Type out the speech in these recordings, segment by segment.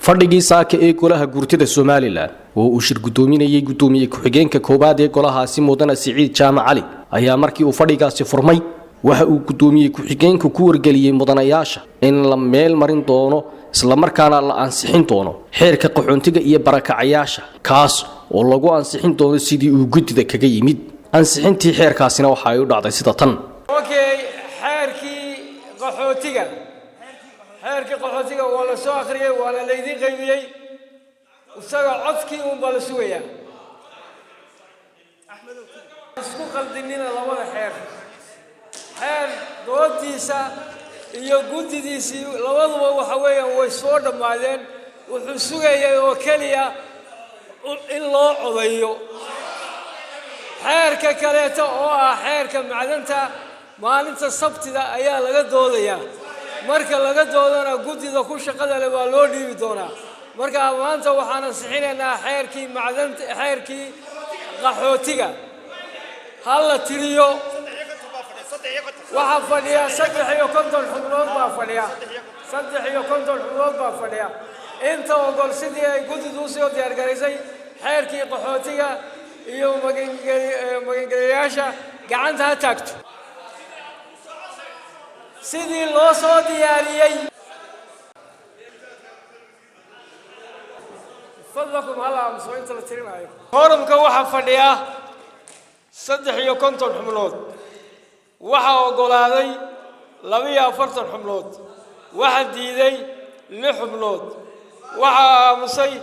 fadhigii saaka ee golaha gurtida Soomaaliland oo uu shir gudoominayay gudoomiye ku-xigeenka koobaad ee golahaasi Mudane Siciid Jaamac Cali ayaa markii uu fadhigaasi furmay waxa uu gudoomiye ku-xigeenku ku wargeliyay mudanayaasha in la meel marin doono isla markaana la ansixin doono xeerka qaxoontiga iyo barakacayaasha kaas oo lagu ansixin doono sidii uu gudida kaga yimid ansixintii xeerkaasina waxa ay u dhacday sida tan xeerkii qaxootiga waa la soo akhriyay waa la leedin qaybiyay isaga codkii uu bal suugaya isku qaldinina labada xeer doodiisa iyo gudidiisii labaduba waxa weeyaan way soo dhamaadeen wuxuu sugayay oo kaliya in loo codayo xeerka kaleeto oo ah xeerka macdanta maalinta sabtida ayaa laga doodayaa marka laga doodana gudida ku shaqada leh waa loo dhiibi doonaa marka maanta waxaan ansixinaynaa xeerkii macdanta xeerkii qaxootiga hal la tiriyo waxa fadhiya 350 xubnood baa fadhiya inta ogol sidii ay gudidu soo diyaar gareysay xeerkii qaxootiga iyo magangeliyaasha gacanta ha taagto sidii loo soo diyaariyay fadlakum hala amso inta la tirinayo horamka waxa fadhiya 350 xubnood waxa ogolaaday 42 xubnood waxa diiday 6 xubnood waxa aamusay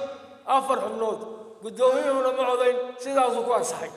4 xubnood gudoomiyuhuna ma codayn sidaas uu ku ansaxay